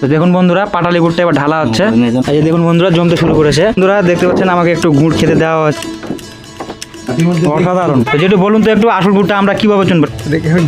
তো দেখুন বন্ধুরা পাটালি গুড়টা এবার ঢালা হচ্ছে। এই যে দেখুন বন্ধুরা জমতে শুরু করেছে। বন্ধুরা দেখতে পাচ্ছেন আমাকে একটু গুড় খেতে দেওয়া হচ্ছে, অসাধারণ। তো যেটা বলুন তো একটু আসল গুড়টা আমরা কিভাবে চুনবো?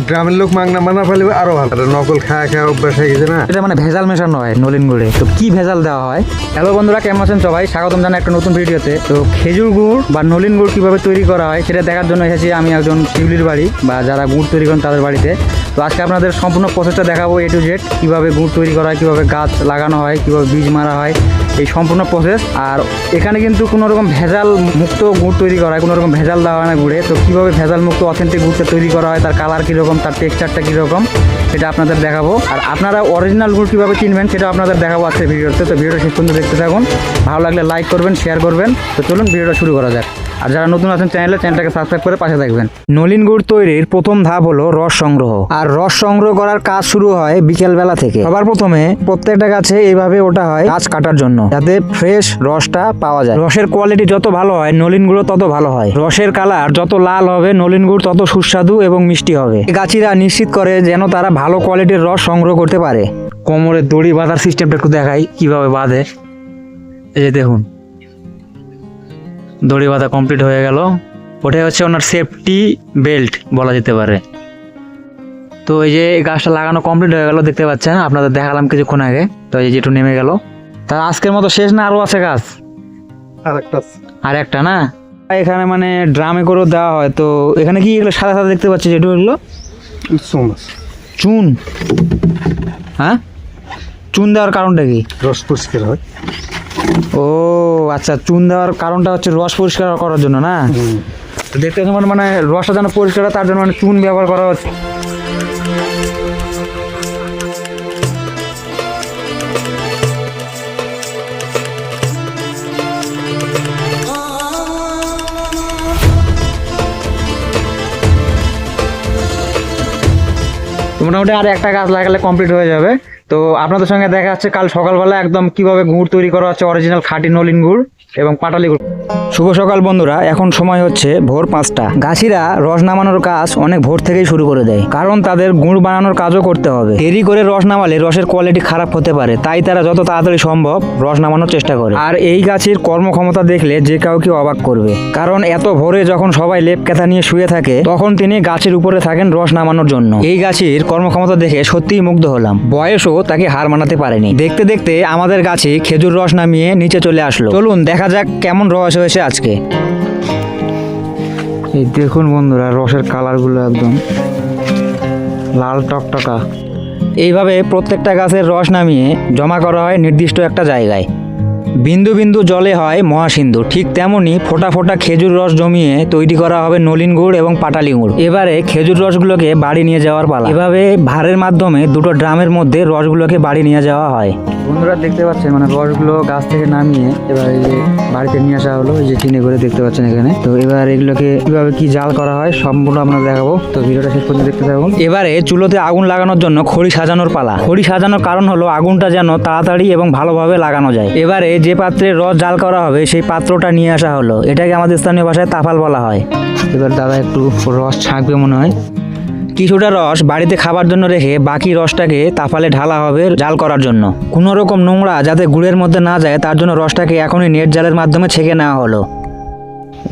গ্রামের লোক মাংনা বানা ফেলে আরো ভালো, নকল খাওয়া অভ্যাস হয়ে গেছে না। এটা মানে ভেজাল মেশানো হয় নলিন গুড়ে, তো কি ভেজাল দেওয়া হয়? হ্যালো বন্ধুরা, কেমন আছেন সবাই? স্বাগতম জানাই একটা নতুন ভিডিওতে। তো খেজুর গুড় বা নলিন গুড় কিভাবে তৈরি করা হয় সেটা দেখার জন্য এসেছি আমি একজন শিউলির বাড়ি বা যারা গুড় তৈরি করেন তাদের বাড়িতে। তো আজকে আপনাদের সম্পূর্ণ প্রসেসটা দেখাবো, A to Z, কীভাবে গুড় তৈরি করা হয়, কীভাবে গাছ লাগানো হয়, কীভাবে বীজ মারা হয়, এই সম্পূর্ণ প্রসেস। আর এখানে কিন্তু কোনো রকম ভেজাল মুক্ত গুড় তৈরি করা হয়, কোনো রকম ভেজাল দেওয়া হয় না গুড়ে। তো কীভাবে ভেজাল মুক্ত অথেন্টিক গুড়টা তৈরি করা হয়, তার কালার কীরকম, তার টেক্সচারটা কীরকম, সেটা আপনাদের দেখাবো। আর আপনারা অরিজিনাল গুড় কীভাবে চিনবেন সেটা আপনাদের দেখাবো আজকে ভিডিওতে। তো ভিডিওটা শেষ পর্যন্ত দেখতে থাকুন, ভালো লাগলে লাইক করবেন, শেয়ার করবেন। তো চলুন ভিডিওটা শুরু করা যাক। আর যারা নতুন আছেন চ্যানেলটাকে সাবস্ক্রাইব করে পাশে থাকবেন। নলিন গুড় তৈরির প্রথম ধাপ হলো রস সংগ্রহ। আর রস সংগ্রহ করার কাজ শুরু হয় বিকেলবেলা থেকে। সবার প্রথমে প্রত্যেকটা গাছে এইভাবে ওঠা হয় গাছ কাটার জন্য, যাতে ফ্রেশ রসটা পাওয়া যায়। রসের কোয়ালিটি যত ভালো হয় নলিন গুড় তত ভালো হয়। রসের কালার যত লাল হবে নলিন গুড় তত সুস্বাদু এবং মিষ্টি হবে। গাছিরা নিশ্চিত করে যেন তারা ভালো কোয়ালিটির রস সংগ্রহ করতে পারে। কোমরে দড়ি বাঁধার সিস্টেমটা একটু দেখাই কিভাবে বাঁধে। এই যে দেখুন, দড়ি বাঁধা কমপ্লিট হয়ে গেল। ওটাই হচ্ছে ওনার সেফটি বেল্ট বলা যেতে পারে। তো এই যে গাছটা লাগানো কমপ্লিট হয়ে গেল, দেখতে পাচ্ছেন, আপনাদের দেখালাম কিছুক্ষণ আগে। তো এই যে একটু নেমে গেল। তার আজকের মতো শেষ না, আরও আছে গাছ, আর একটা না। এখানে মানে ড্রামে করেও দেওয়া হয়। তো এখানে কি এগুলো সাদা সাদা দেখতে পাচ্ছি, যেটু এগুলো চুন। হ্যাঁ, চুন দেওয়ার কারণটা কি? রস পরিষ্কার হয়। ও আচ্ছা, চুন দেওয়ার কারণটা হচ্ছে রস পরিষ্কার করার জন্য না? তো দেখতে পাচ্ছেন মানে রসটা যেন পরিষ্কার হয় তার জন্য মানে চুন ব্যবহার করা হচ্ছে। মোটামুটি আর একটা গাছ লাগালে কমপ্লিট হয়ে যাবে। তো আপনাদের সঙ্গে দেখা যাচ্ছে কাল সকালবেলা একদম কিভাবে গুড় তৈরি করা হচ্ছে, অরিজিনাল খাঁটি নলিন গুড় এবং পাটালি গুড়। শুভ সকাল বন্ধুরা, এখন সময় হচ্ছে ভোর 5টা। গাছিরা রস নামানোর কাজ অনেক ভোর থেকেই শুরু করে দেয়, কারণ তাদের গুড় বানানোর কাজও করতে হবে। দেরি করে রস নামালে রসের কোয়ালিটি খারাপ হতে পারে, তাই তারা যত তাড়াতাড়ি সম্ভব রস নামানোর চেষ্টা করে। আর এই গাছের কর্মক্ষমতা দেখলে যে কাউকে অবাক করবে, কারণ এত ভোরে যখন সবাই লেপ কেথা নিয়ে শুয়ে থাকে তখন তিনি গাছের উপরে থাকেন রস নামানোর জন্য। এই গাছের কর্মক্ষমতা দেখে সত্যিই মুগ্ধ হলাম। বয়সও তাকে হার মানাতে পারেনি। দেখতে দেখতে আমাদের গাছে খেজুর রস নামিয়ে নিচে চলে আসলো। চলুন দেখা যাক কেমন রস হয়েছে আজকে। এই দেখুন বন্ধুরা, রসের কালারগুলো একদম লাল টকটকা। এইভাবে প্রত্যেকটা গাছের রস নামিয়ে জমা করা হয় নির্দিষ্ট একটা জায়গায়। বিন্দু বিন্দু জলে হয় মহাসিন্ধু, ঠিক তেমনি ফোঁটা ফোঁটা খেজুর রস জমিয়ে তৈরি করা হবে নলিন গুড় এবং পাটালি গুড়। এবারে খেজুর রসগুলোকে বাড়ি নিয়ে যাওয়ার পালা। এভাবে ভারের মাধ্যমে দুটো ড্রামের মধ্যে রসগুলোকে বাড়ি নিয়ে যাওয়া হয়। বন্ধুরা দেখতে পাচ্ছেন মানে রসগুলো গাছ থেকে নামিয়ে এবার এই যে বাড়িতে নিয়ে আসা হলো, এই যে টিনে করে দেখতে পাচ্ছেন এখানে। তো এবার এগুলোকে কিভাবে কি জাল করা হয় সম্পূর্ণ আপনাদের দেখাবো। তো ভিডিওটা শেষ পর্যন্ত দেখতে থাকুন। এবারে চুলোতে আগুন লাগানোর জন্য খড়ি সাজানোর পালা। খড়ি সাজানোর কারণ হলো আগুনটা যেন তাড়াতাড়ি এবং ভালোভাবে লাগানো যায়। এবারে যে পাত্রে রস জাল করা হবে সেই পাত্রটা নিয়ে আসা হলো, এটাকে আমাদের স্থানীয় ভাষায় তাফাল বলা হয়। এবার দাদা একটু রস ছাঁকবে মনে হয়। কিছুটা রস বাড়িতে খাবার জন্য রেখে বাকি রসটাকে তাফালে ঢালা হবে জাল করার জন্য। কোনো রকম নোংরা যাতে গুড়ের মধ্যে না যায় তার জন্য রসটাকে এখনই নেট জালের মাধ্যমে ছেঁকে নেওয়া হলো।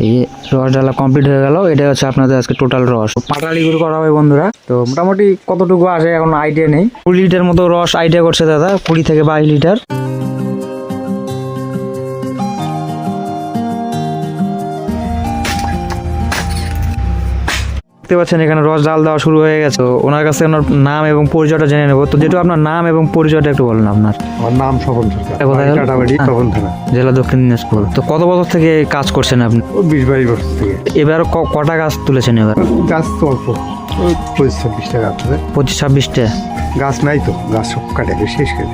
এই রস ঢালা কমপ্লিট হয়ে গেল। এটা হচ্ছে আপনাদের আজকে টোটাল রস। পাটালি গুড় করা হবে বন্ধুরা। তো মোটামুটি কতটুকু আসে এখন আইডিয়া নেই। 20 লিটার মতো রস আইডিয়া করছে দাদা, 20 থেকে 22 লিটার। দেখতে পাচ্ছেন এখানে রস জাল দেওয়া শুরু হয়ে গেছে। ওনার কাছে ওনার নাম এবং পরিচয়টা জেনে নেবো। তো যেহেতু আপনার নাম এবং পরিচয়টা একটু বলেন। আপনার? আমার নাম স্বপন সরকার, তপন থানা, জেলা দক্ষিণ দিনাজপুর। তো কত বছর থেকে কাজ করছেন আপনি? 20-22 বছর থেকে। এবার কটা গাছ তুলেছেন? এবার গাছ তো অল্প, 25-26টা গাছ আছে। 25-26টা গাছ নাই তো, গাছ সব কাটে শেষ করে।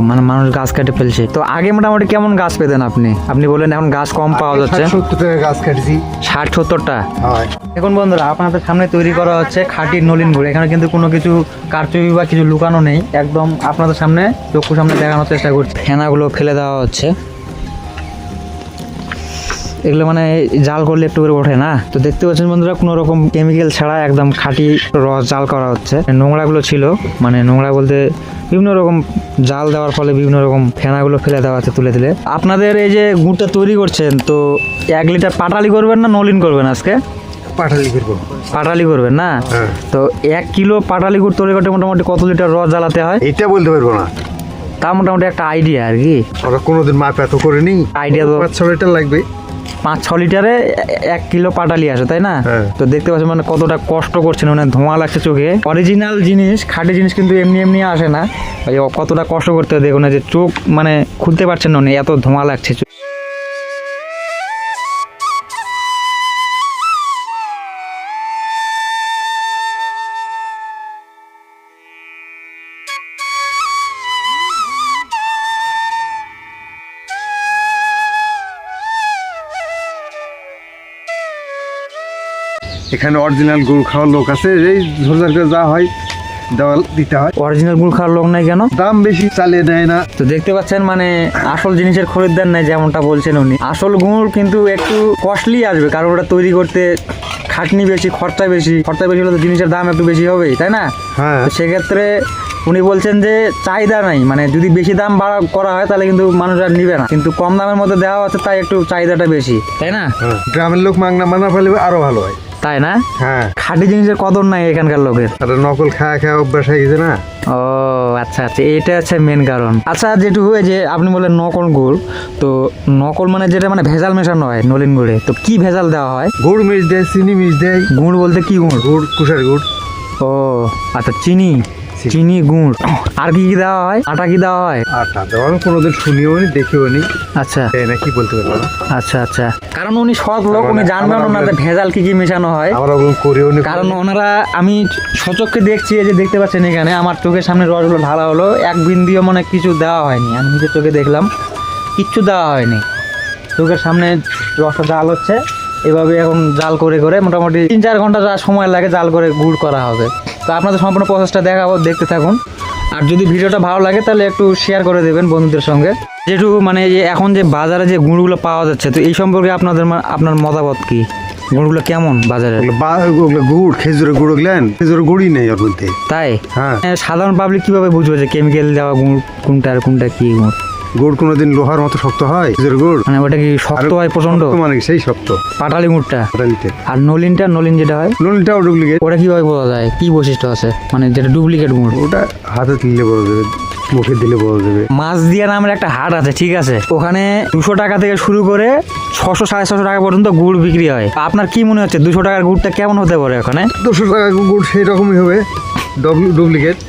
মানে মানুষ গাছ কেটে ফেলছে। তো আগে মোটামুটি কেমন গাছ পেতেন আপনি? আপনি বলেন এখন গাছ কম পাওয়া যাচ্ছে। 70 টাকা গাছ কাটছি। 60-70টা? এখন বন্ধুরা আপনাদের সামনে তৈরি করা হচ্ছে খাঁটি নলিন গুড়। এখানে কিন্তু কোনো কিছু কারচুপি বা কিছু লুকানো নেই, একদম আপনাদের সামনে চক্ষু সামনে দেখানোর চেষ্টা করছি। ফেনাগুলো ফেলে দেওয়া হচ্ছে। এগুলো মানে জাল করলে একটু করে ওঠে না। তো দেখতে পাচ্ছেন বন্ধুরা কোনো রকম কেমিক্যাল ছাড়া একদম খাঁটি রস জাল করা হচ্ছে। নোংরাগুলো ছিল, মানে নোংরা বলতে বিভিন্ন রকম জাল দেওয়ার ফলে বিভিন্ন রকম ফেনাগুলো ফেলে দেওয়া আছে তুলে তুলে। আপনাদের এই যে গুড়টা তৈরি করছেন, তো 1 লিটার পাটালি করবেন না নলিন করবেন আজকে? পাঠালি করবো। পাটালি করবেন না? হ্যাঁ। তো 1 কিলো পাটালি গুড় তৈরি করতে মোটামুটি কত লিটার রস জ্বালাতে হয়? এটা বলতে পারবো না, তা মোটামুটি একটা আইডিয়া আর কি। ওরা কোনোদিন মাপ এত করিনি। আইডিয়া তো 5-6 লিটার লাগবে। 5-6 লিটারে 1 কিলো পাটালি আসে, তাই না? হ্যাঁ। তো দেখতে পাচ্ছেন মানে কতটা কষ্ট করছেন, মানে ধোঁয়া লাগছে চোখে। অরিজিনাল জিনিস, খাঁটি জিনিস কিন্তু এমনি এমনি আসে না। এই কতটা কষ্ট করতে হয় দেখুন, যে চোখ মানে খুলতে পারছেন না, এত ধোঁয়া লাগছে। এখানে অরিজিনাল গুড় খাওয়ার লোক আছে, এই ঝোলঝার করে যা হয় দেওয়া দিতে হয়। অরিজিনাল গুড় খাওয়ার লোক নাই কেন? দাম বেশি, চালিয়ে দেয় না। তো দেখতে পাচ্ছেন মানে আসল জিনিসের খরিদ্দার নাই, যেমনটা বলছেন উনি। আসল গুড় কিন্তু একটু কস্টলি আসবে, কারণ ওটা তৈরি করতে খাটনি বেশি, খরচা বেশি হলে তো জিনিসের দাম একটু বেশি হবেই, তাই না? হ্যাঁ। তো সেক্ষেত্রে উনি বলছেন যে চাহিদা নাই, মানে যদি বেশি দাম বাড়া করা হয় তাহলে কিন্তু মানুষ আর নিবে না, কিন্তু কম দামের মধ্যে দেওয়া হচ্ছে তাই একটু চাহিদাটা বেশি, তাই না? গ্রামের লোক মাংনা বানা ফেলে আরো ভালো হয়, তাই না? হ্যাঁ। খাঁটি জিনিসের কদর নাই এখানকার লোকের। আর নকল খাওয়া অভ্যাস হয়ে গেছে না। ও আচ্ছা আচ্ছা, এটা হচ্ছে মেন কারণ। আচ্ছা, যেটু এই যে আপনি বললেন নকল গুড়, তো নকল মানে যেটা মানে ভেজাল মেশানো হয় নলিন গুড়ে, তো কি ভেজাল দেওয়া হয়? গুড় মিশ দেয়, চিনি মিশ দেয়। গুড় বলতে কি গুড়? গুড়, কুষার গুড়। ও আচ্ছা, চিনি গুড়। আর কি কি দেওয়া হয়? আটা কি দেওয়া হয়? আটা দেওয়া আমি কোনোদিন শুনিও নি, দেখিও নি, আচ্ছা তাই না, কি বলতে পারবো না। আচ্ছা আচ্ছা, কারণ উনি সৎ লোক, উনি জানবেন না যে ভেজাল কি কি মেশানো হয়। আমরা ওগুলো করিও নি, কারণ ওনারা, আমি সচক্ষে দেখছি, এই যে দেখতে পাচ্ছেন এখানে আমার চোখের সামনে রসগুলো ঢালা হলো, এক বিন্দুও মানে কিছু দেওয়া হয়নি। আমি নিজের চোখে দেখলাম কিচ্ছু দেওয়া হয়নি, চোখের সামনে রসটা জাল হচ্ছে। এভাবে এখন জাল করে করে মোটামুটি 3-4 ঘন্টা যা সময় লাগে জাল করে গুড় করা হবে। তো আপনাদের সম্পূর্ণ প্রসেসটা দেখাবো, দেখতে থাকুন। আর যদি ভিডিওটা ভালো লাগে তাহলে একটু শেয়ার করে দেবেন বন্ধুদের সঙ্গে। যেটু মানে যে এখন যে বাজারে যে গুড়গুলো পাওয়া যাচ্ছে, তো এই সম্পর্কে আপনার মতামত কি? গুড়গুলো কেমন বাজারে? ওগুলো গুড়, খেজুরের গুড়, ওগুলেন খেজুরের গুড়ই নেই ওর মধ্যে। তাই? হ্যাঁ। সাধারণ পাবলিক কিভাবে বুঝবে যে কেমিক্যাল দেওয়া গুড় কোনটা আর কোনটা কি গুড়? গুড় কোনোদিন লোহার মতো শক্ত হয়, খেজুরের গুড় মানে ওটা কি শক্ত হয় প্রচন্ড? মানে সেই শক্ত পাটালি গুড়টা। পাটালিতে। আর নলিন যেটা হয়, নলিনটাও ডুপ্লিকেট। ওটা কিভাবে বোঝা যায়? কি বৈশিষ্ট্য আছে মানে যেটা ডুপ্লিকেট গুড়? ওটা হাতে দিলে বোঝা যাবে, মুখে দিলে বোঝা যাবে। মাছদিয়া নামের একটা হাট আছে, ঠিক আছে? ওখানে 200 টাকা থেকে শুরু করে 600-650 টাকা পর্যন্ত গুড় বিক্রি হয়। আপনার কি মনে হচ্ছে 200 টাকার গুড়টা কেমন হতে পারে ওখানে? 200 টাকা গুড় সেই রকমই হবে,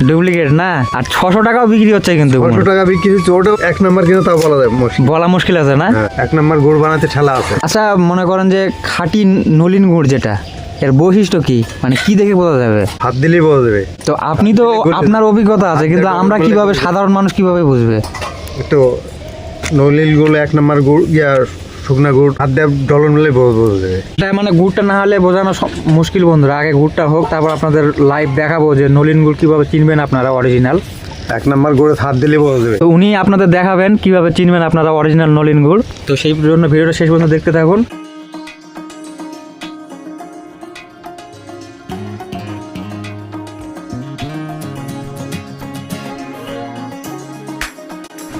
ডুপ্লিকেট না? আর 600 টাকাও বিক্রি হচ্ছে কিন্তু গুড়। 500 টাকা বিক্রি হচ্ছে, ওটা 1 নাম্বার কিনা তাও বলা মুশকিল আছে না? 1 নাম্বার গুড় বানাতে ঠেলা আছে। আচ্ছা, মনে করেন যে খাঁটি নলিন গুড় যেটা, এর বৈশিষ্ট্য কি, মানে কি দেখে বোঝা যাবে? হাত দিলেই বোঝা যাবে। তো আপনি তো, আপনার অভিজ্ঞতা আছে, কিন্তু আমরা কিভাবে, সাধারণ মানুষ কিভাবে বুঝবে? তো নলিন গুড় 1 নাম্বার গুড়, শুকনা গুড় হাত দিয়ে ডলন মিলে বোঝা যাবে। এটা মানে গুড়টা না হলে বোঝানো মুশকিল বন্ধুরা। আগে গুড়টা হোক, তারপর আপনাদের লাইভ দেখাবো যে নলিন গুড় কিভাবে চিনবেন আপনারা অরিজিনাল। 1 নাম্বার গুড়ে হাত দিলে বোঝা যাবে। তো উনি আপনাদের দেখাবেন কিভাবে চিনবেন আপনারা অরিজিনাল নলিন গুড়। তো সেই জন্য ভিডিওটা শেষ পর্যন্ত দেখতে থাকুন।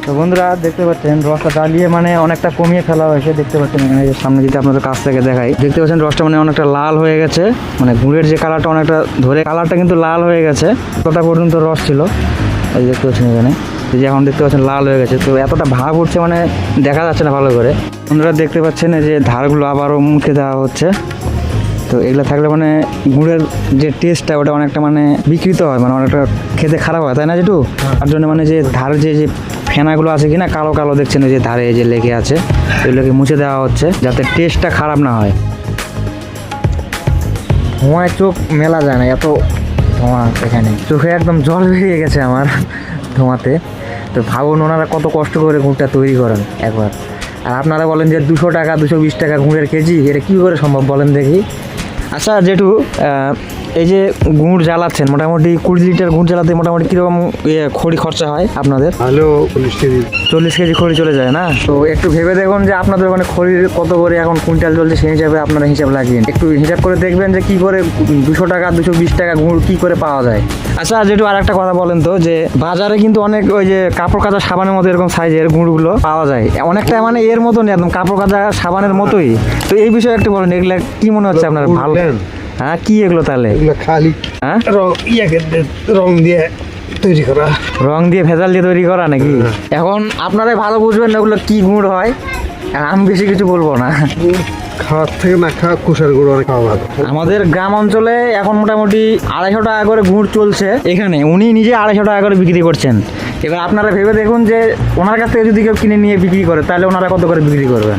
তো বন্ধুরা দেখতে পাচ্ছেন রসটা জ্বালিয়ে মানে অনেকটা কমিয়ে ফেলা হয়েছে। দেখতে পাচ্ছেন এখানে যে সামনে যদি আপনাদের কাছ থেকে দেখাই, দেখতে পাচ্ছেন রসটা মানে অনেকটা লাল হয়ে গেছে, মানে গুড়ের যে কালারটা অনেকটা ধরে কালারটা কিন্তু লাল হয়ে গেছে। কতটা পর্যন্ত রস ছিল এই দেখতে পাচ্ছেন এখানে, যে এখন দেখতে পাচ্ছেন লাল হয়ে গেছে। তো এতটা ভাব উঠছে মানে দেখা যাচ্ছে না ভালো করে। বন্ধুরা দেখতে পাচ্ছেন এই যে ধারগুলো আবারও মুখে দেওয়া হচ্ছে। তো এগুলো থাকলে মানে গুড়ের যে টেস্টটা ওটা অনেকটা মানে বিকৃত হয়, মানে অনেকটা খেতে খারাপ হয়, তাই না যেটু? তার জন্য মানে যে ধার যে ফেনাগুলো আছে কিনা কালো কালো দেখছেন, ওই যে ধারে যে লেগে আছে, এগুলোকে মুছে দেওয়া হচ্ছে যাতে টেস্টটা খারাপ না হয়। ধোঁয়ায় চোখ মেলা যায় না, এত ধোঁয়া এখানে, চোখে একদম জল বেরিয়ে গেছে আমার ধোঁয়াতে। তো ভাবুন ওনারা কত কষ্ট করে গুড়টা তৈরি করেন একবার। আর আপনারা বলেন যে 200 টাকা 220 টাকা গুড়ের কেজি, এটা কী করে সম্ভব বলেন দেখি? আচ্ছা যেটু এই যে গুড় জ্বালাচ্ছেন, মোটামুটি 20 লিটার গুড় জ্বালাতে মোটামুটি কিরকম খড়ি খরচা হয় আপনাদের? ভালো 40 কেজি। 40 কেজি খড়ি চলে যায় না? তো একটু ভেবে দেখুন যে আপনাদের ওখানে খড়ির কত করে এখন কুইন্টাল চলছে, সেই হিসাবে আপনারা হিসাব লাগিয়ে একটু হিসাব করে দেখবেন যে কি করে 200 টাকা 220 টাকা গুড় কি করে পাওয়া যায়। আচ্ছা যেটু আর একটা কথা বলেন তো, যে বাজারে কিন্তু অনেক ওই যে কাপড় কাচা সাবানের মতো এরকম সাইজের গুড়গুলো পাওয়া যায়, অনেকটা মানে এর মতনই একদম কাপড় কাচা সাবানের মতোই। তো এই বিষয়ে একটু বলেন, এগুলা কি মনে হচ্ছে আপনার? ভালো? হ্যাঁ, কি এগুলো তাহলে? এগুলো খালি হ্যাঁ, রং দিয়ে তৈরি করা, রং দিয়ে ভেজাল দিয়ে তৈরি করা নাকি? এখন আপনারাই ভালো বুঝবেন ওগুলো কি গুড় হয়, আর আমি বেশি কিছু বলবো না। খাওয়ার থেকে না খাওয়া কুষার গুঁড়ো অনেক খাওয়া ভালো। আমাদের গ্রাম অঞ্চলে এখন মোটামুটি 250 টাকা করে গুড় চলছে এখানে, উনি নিজে 250 টাকা করে বিক্রি করছেন। এবার আপনারা ভেবে দেখুন যে ওনার কাছ থেকে যদি কেউ কিনে নিয়ে বিক্রি করে তাহলে ওনারা কত করে বিক্রি করবেন,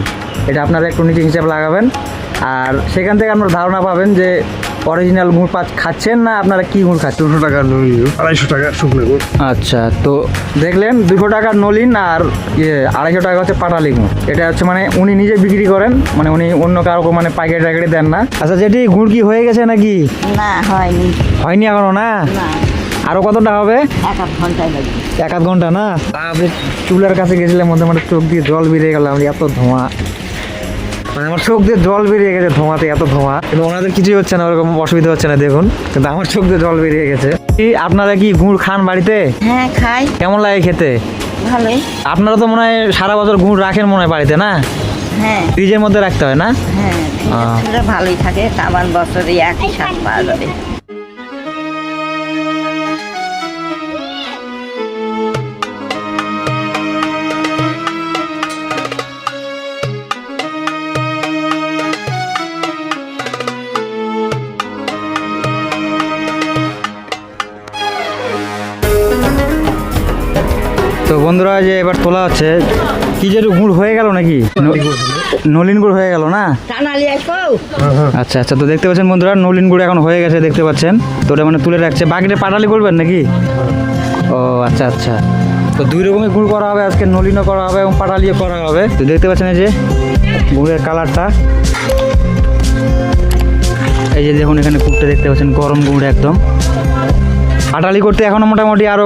এটা আপনারা একটু নিজে হিসাব লাগাবেন। আর সেখান থেকে আপনারা ধারণা পাবেন যে অরিজিনাল গুড় খাচ্ছেন না আপনারা কি গুড় খাচ্ছেন। 200 টাকা নলিন, 250 টাকা শুকনো গুড়। আচ্ছা, তো দেখলেন 200 টাকার নলিন আর 250 টাকা হচ্ছে পাটালি গুড়। এটা হচ্ছে মানে উনি নিজে বিক্রি করেন, মানে উনি অন্য কারো মানে পাইকারি টাইকারি দেন না। আচ্ছা যেটি গুড় কি হয়ে গেছে নাকি? না হয়নি। হয়নি এখনো না? না, আরো কতটা হবে? 1 ঘন্টায় লাগবে। 1 ঘন্টা না? আপনি চুলার কাছে গেছিলাম মধ্যে মানে চোখ দিয়ে জল বেরিয়ে গেল, আমি এত ধোঁয়া, মানে আমার চোখ দিয়ে জল বেরিয়ে গেছে ধোঁয়াতে, এত ধোঁয়া। কিন্তু ওনাদের কিছুই হচ্ছে না, ওরকম অসুবিধা হচ্ছে না দেখুন, কিন্তু আমার চোখ দিয়ে জল বেরিয়ে গেছে। আপনারা কি গুড় খান বাড়িতে? হ্যাঁ খাই, কেমন লাগে খেতে? ভালোই। আপনারা তো মনে হয় সারা বছর গুড় রাখেন মনে হয় বাড়িতে, না? হ্যাঁ ফ্রিজের মধ্যে রাখতে হয় না? হ্যাঁ, এটা ভালোই থাকে, সাবান বছরে একই স্বাদ পাওয়া যাবে। তো বন্ধুরা যে এবার তোলা হচ্ছে, কি যেটু গুড় হয়ে গেল নাকি? নলিন গুড় হয়ে গেল না? আচ্ছা আচ্ছা, তো দেখতে পাচ্ছেন বন্ধুরা নলিন গুড় এখন হয়ে গেছে, দেখতে পাচ্ছেন। তো ওটা মানে তুলে রাখছে, বাকিটা পাটালি করবেন নাকি? ও আচ্ছা আচ্ছা, তো 2 রকমের গুড় করা হবে আজকে, নলিনও করা হবে এবং পাটালিও করা হবে। তো দেখতে পাচ্ছেন এই যে গুড়ের কালারটা, এই যে দেখুন এখানে গুড়টা দেখতে পাচ্ছেন, গরম গুড় একদম। পাটালি করতে এখনো মোটামুটি আরো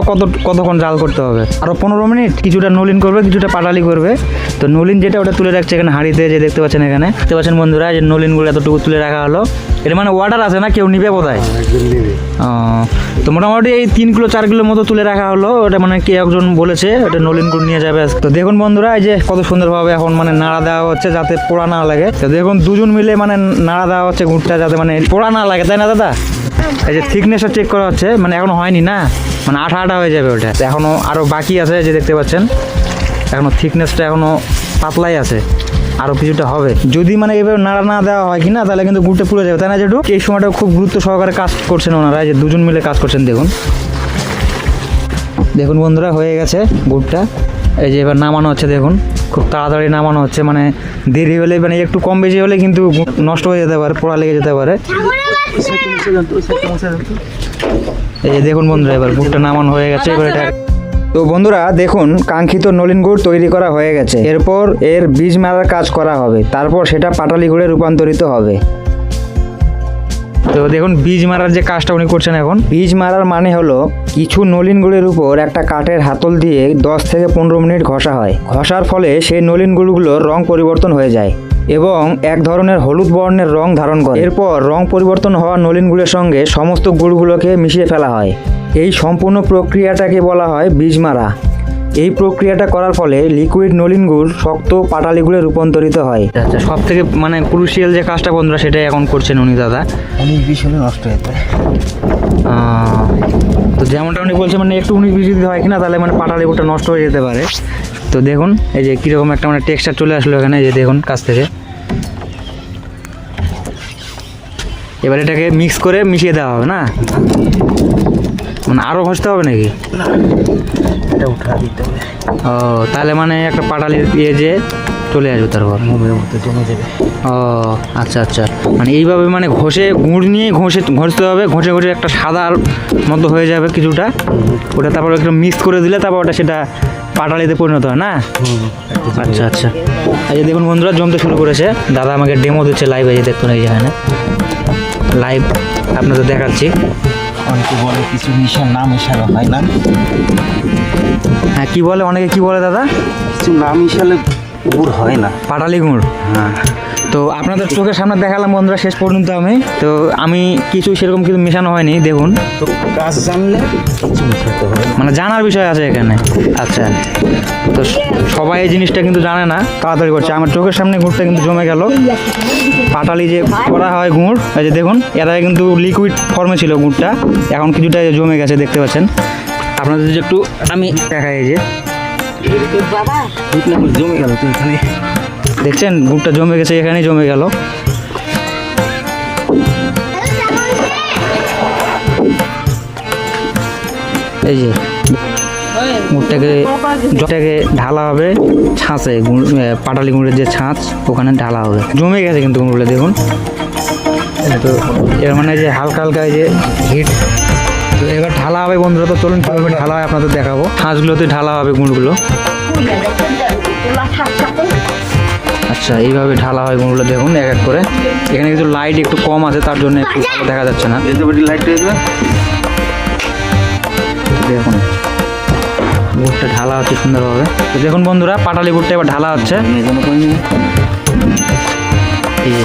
কতক্ষণ জাল করতে হবে? আরো 15 মিনিট। কিছুটা নলিন করবে, কিছুটা পাটালি করবে। তো নলিন যেটা ওটা তুলে রাখছে এখানে হাঁড়িতে, যে দেখতে পাচ্ছেন এখানে, দেখতে পাচ্ছেন বন্ধুরা যে নলিন গুলো এতটুকু তুলে রাখা হলো। এটা মানে ওয়াটার আছে না, কেউ নিবে বোধহয়। একদম নেবে। তো মোটামুটি এই 3 কিলো 4 কিলোর মতো তুলে রাখা হলো। ওটা মানে কে একজন বলেছে ওটা নলিন গুড় নিয়ে যাবে আজকে। তো দেখুন বন্ধুরা এই যে কত সুন্দরভাবে এখন মানে নাড়া দেওয়া হচ্ছে যাতে পোড়া না লাগে। তো দেখুন 2 জন মিলে মানে নাড়া দেওয়া হচ্ছে গুড়টা যাতে মানে পোড়া না লাগে, তাই না দাদা? এই যে থিকনেসটা চেক করা হচ্ছে, মানে এখনো হয়নি না, মানে আঠা আঠা হয়ে যাবে ওটা। এখনো আরো বাকি আছে, যে দেখতে পাচ্ছেন এখনো থিকনেসটা এখনো পাতলাই আছে, আরো কিছুটা হবে। যদি মানে এভাবে নাড়া না দেওয়া হয় কিনা তাহলে কিন্তু গুড়টা পুড়ে যাবে, তাই না যেটু? এই সময়টা খুব গুরুত্ব সহকারে কাজ করছেন ওনারা, যে 2 জন মিলে কাজ করছেন। দেখুন দেখুন বন্ধুরা হয়ে গেছে গুড়টা, এই যে এবার নামানো হচ্ছে। দেখুন খুব তাড়াতাড়ি নামানো হচ্ছে, মানে দেরি হলে মানে একটু কম বেশি হলে কিন্তু নষ্ট হয়ে যেতে পারে, পোড়া লেগে যেতে পারে। এই যে দেখুন বন্ধুরা এবার গুড়টা নামানো হয়ে গেছে। এবার এটা তো বন্ধুরা দেখুন কাঙ্ক্ষিত নলিন গুড় তৈরি করা হয়ে গেছে। এরপর এর বীজ মারার কাজ করা হবে, তারপর সেটা পাটালি গুড়ে রূপান্তরিত হবে। তো দেখুন বীজ মারার যে কাজটা উনি করছেন এখন। বীজ মারার মানে হলো কিছু নলিন গুড়ের উপর একটা কাঠের হাতল দিয়ে 10 থেকে 15 মিনিট ঘষা হয়। ঘষার ফলে সেই নলিন গুড়গুলোর রং পরিবর্তন হয়ে যায় এবং এক ধরনের হলুদ বর্ণের রং ধারণ করে। এরপর রং পরিবর্তন হওয়া নলিন গুড়ের সঙ্গে সমস্ত গুড়গুলোকে মিশিয়ে ফেলা হয়। এই সম্পূর্ণ প্রক্রিয়াটাকে বলা হয় বীজ মারা। এই প্রক্রিয়াটা করার ফলে লিকুইড নলিন গুড় শক্ত পাটালি গুড়ে রূপান্তরিত হয়। আচ্ছা, সব থেকে মানে ক্রুশিয়াল যে কাজটা বন্ধুরা সেটাই এখন করছেন উনি দাদা। অনেক বেশি হলে নষ্ট হয়ে যায়। তো যেমনটা উনি বলছেন মানে একটু 19-20 দিতে হয় কিনা তাহলে মানে পাটালি গুড়টা নষ্ট হয়ে যেতে পারে। তো দেখুন এই যে কীরকম একটা মানে টেক্সচার চলে আসলো এখানে, এই যে দেখুন কাছ থেকে। এবার এটাকে মিক্স করে মিশিয়ে দেওয়া হবে না, মানে আরও ঘষতে হবে নাকি? এটা উঠা দিতে হবে। ও তাহলে মানে একটা পাটালির যে চলে আসবে তারপর মোমের মতো জমে যাবে। ও আচ্ছা আচ্ছা, মানে এইভাবে মানে ঘষে গুড় নিয়ে ঘষতে হবে, ঘষে ঘষে একটা সাদার মতো হয়ে যাবে কিছুটা। ওটা তারপর একটু মিক্স করে দিলে তারপর ওটা সেটা পাটালিতে পরিণত হয় না? আচ্ছা আচ্ছা, এই যে দেখুন বন্ধুরা জমতে শুরু করেছে। দাদা আমাকে ডেমো দিচ্ছে লাইভ, এই যে দেখুন এই যেখানে। লাইভ আপনাদের দেখাচ্ছি। অনেকে বলে কিছু মিশার না মিশানো হয় না, হ্যাঁ কি বলে অনেকে, কি বলে দাদা? কিছু না মিশালে গুড় হয় না। পাটালি গুড়। হ্যাঁ, তো আপনাদের চোখের সামনে দেখালাম বন্ধুরা শেষ পর্যন্ত আমি কিছু সেরকম কিছু মেশানো হয়নি, দেখুন। তো কাজ জানলে কিছু মিশাতে হয় না। মানে জানার বিষয় আছে এখানে। আচ্ছা, তো সবাই এই জিনিসটা কিন্তু জানে না, তাড়াতাড়ি করছে। আমার চোখের সামনে গুড়টা কিন্তু জমে গেল। পাটালি যে করা হয় গুড়, এই যে দেখুন, এর আগে কিন্তু লিকুইড ফর্মে ছিল গুড়টা, এখন কিছুটা জমে গেছে, দেখতে পাচ্ছেন। আপনাদের যদি একটু আমি দেখাই, এই যে দুধ না করে জমে গেল তো এখানে। দেখছেন গুড়টা জমে গেছে, এখানেই জমে গেল। এই যে গুড়টাকে ঢালা হবে ছাঁচে, পাটালি গুড়ের যে ছাঁচ ওখানে ঢালা হবে। জমে গেছে কিন্তু গুড়গুলো দেখুন। তো এর মানে যে হালকা হালকা এই যে হিট, তো এবার ঢালা হবে বন্ধুরা। তো চলুন কীভাবে ঢালা হয় আপনাদের দেখাবো। ছাঁচগুলোতে ঢালা হবে গুড়গুলো। আচ্ছা, এইভাবে ঢালা হয় গুড়গুলো, দেখুন এক এক করে। এখানে কিন্তু লাইট একটু কম আছে, তার জন্য একটু ভালো দেখা যাচ্ছে না। লাইট দেবে। দেখুন গুড়টা ঢালা হচ্ছে সুন্দরভাবে। তো দেখুন বন্ধুরা, পাটালি গুড়টা এবার ঢালা হচ্ছে। এই যে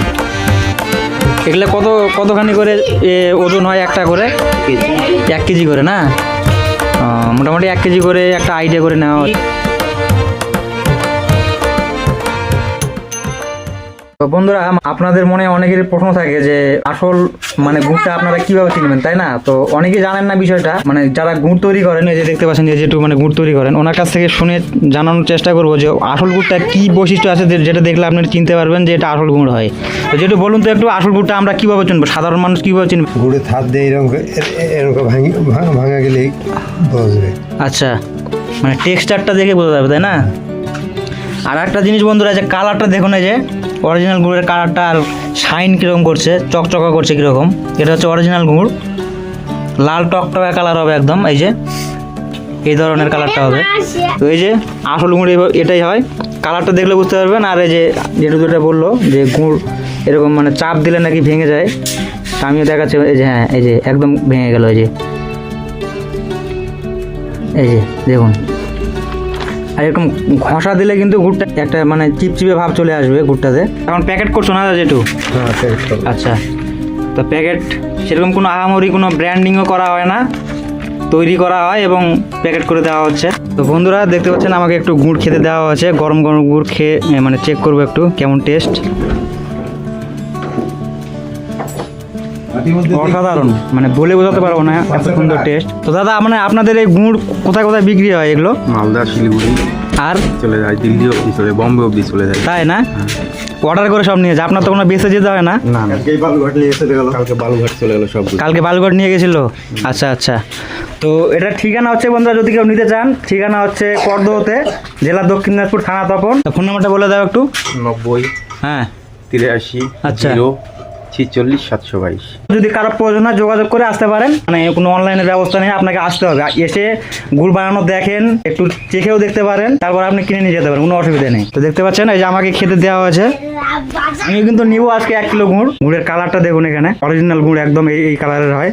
এগুলো কতখানি করে ওজন হয় একটা করে? 1 কেজি করে না? মোটামুটি 1 কেজি করে একটা আইডিয়া করে নেওয়া হয়। তো বন্ধুরা, আপনাদের মনে অনেকের প্রশ্ন থাকে যে আসল মানে গুড়টা আপনারা কিভাবে চিনবেন, তাই না? তো অনেকে জানেন না বিষয়টা। মানে যারা গুড় তৈরি করেন, এই যে দেখতে পাচ্ছেন যে যেটুকু মানে গুড় তৈরি করেন, ওনার কাছ থেকে শুনে জানানোর চেষ্টা করবো যে আসল গুড়টা কি বৈশিষ্ট্য আছে যেটা দেখলে আপনি চিনতে পারবেন যে এটা আসল গুড় হয়। তো যেটু বলুন তো একটু, আসল গুড়টা আমরা কিভাবে চিনবো, সাধারণ মানুষ কিভাবে চিনবে? গুড়ে হাত দিয়ে এরকম ভাঙা গেলেই বসবে। আচ্ছা, মানে টেক্সচারটা দেখে বোঝা যাবে, তাই না? আর একটা জিনিস বন্ধুরা, যে কালারটা দেখুন, এই যে অরিজিনাল গুড়ের কালারটা আর শাইন কীরকম করছে, চকচকা করছে কীরকম। এটা হচ্ছে অরিজিনাল গুড়, লাল টকটকা কালার হবে একদম। এই যে এই ধরনের কালারটা হবে। তো এই যে আসল গুড় এটাই হয়, কালারটা দেখলে বুঝতে পারবেন। আর এই যে যেটা বললো যে গুড় এরকম মানে চাপ দিলে নাকি ভেঙে যায়, তা আমিও দেখাচ্ছি। এই যে হ্যাঁ, এই যে একদম ভেঙে গেল। এই যে দেখুন। আর এরকম ঘষা দিলে কিন্তু গুড়টা একটা মানে চিপচিপে ভাব চলে আসবে গুড়টাতে। এখন প্যাকেট করছো না যেটু? হ্যাঁ, প্যাকেট করবো। আচ্ছা, তো প্যাকেট সেরকম কোনো আহামরি কোনো ব্র্যান্ডিংও করা হয় না, তৈরি করা হয় এবং প্যাকেট করে দেওয়া হচ্ছে। তো বন্ধুরা দেখতে পাচ্ছেন, আমাকে একটু গুড় খেতে দেওয়া হয়েছে। গরম গরম গুড় খেয়ে মানে চেক করবো একটু কেমন টেস্ট। অসাধারণ, মানে বলে বোঝাতে পারবো না এত সুন্দর টেস্ট। তো দাদা, মানে আপনাদের এই গুড় কোথায় কোথায় বিক্রি হয় এগুলো? মালদা, শিলিগুড়ি আর চলে যায়, দিল্লি অবধি চলে, বম্বে অবধি চলে যায়। তাই না? অর্ডার করে সব নিয়ে যায়, আপনার তো কোনো বেঁচে যেতে হয় না? না না, কালকে বালুঘাট চলে গেলো সব। কালকে বালুঘাট নিয়ে গেছিল? আচ্ছা আচ্ছা। তো এটার ঠিকানা হচ্ছে বন্ধুরা, যদি কেউ নিতে চান, ঠিকানা হচ্ছে করদোতে, জেলা দক্ষিণ দিনাজপুর, থানা তপন। ফোন নাম্বারটা বলে দাও একটু। 90 হ্যাঁ 83 আচ্ছা। 046 722। যদি কারো প্রয়োজন হয় যোগাযোগ করে আসতে পারেন, মানে কোনো অনলাইনের ব্যবস্থা নেই, আপনাকে আসতে হবে। এসে গুড় বানানো দেখেন, একটু চেখেও দেখতে পারেন, তারপর আপনি কিনে নিয়ে যেতে পারেন, কোনো অসুবিধা নেই। তো দেখতে পাচ্ছেন, এই যে আমাকে খেতে দেওয়া হয়েছে। আমি কিন্তু নিব আজকে 1 কিলো গুড়। গুড়ের কালারটা দেখুন, এখানে অরিজিনাল গুড় একদম এই কালারের হয়।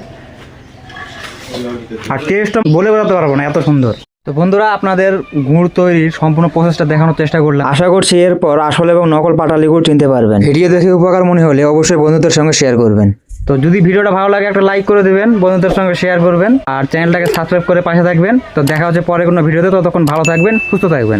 আর টেস্ট বলে বোঝাতে পারবো না, এত সুন্দর। তো বন্ধুরা, আপনাদের গুড় তৈরির সম্পূর্ণ প্রসেসটা দেখানোর চেষ্টা করলাম। আশা করছি এরপর আসল এবং নকল পাটালি গুড় চিনতে পারবেন। ভিডিও দেখে উপকার মনে হলে অবশ্যই বন্ধুদের সঙ্গে শেয়ার করবেন। তো যদি ভিডিওটা ভালো লাগে একটা লাইক করে দেবেন, বন্ধুদের সঙ্গে শেয়ার করবেন, আর চ্যানেলটাকে সাবস্ক্রাইব করে পাশে থাকবেন। তো দেখা হচ্ছে পরে কোনো ভিডিওতে। ততক্ষণ ভালো থাকবেন, সুস্থ থাকবেন।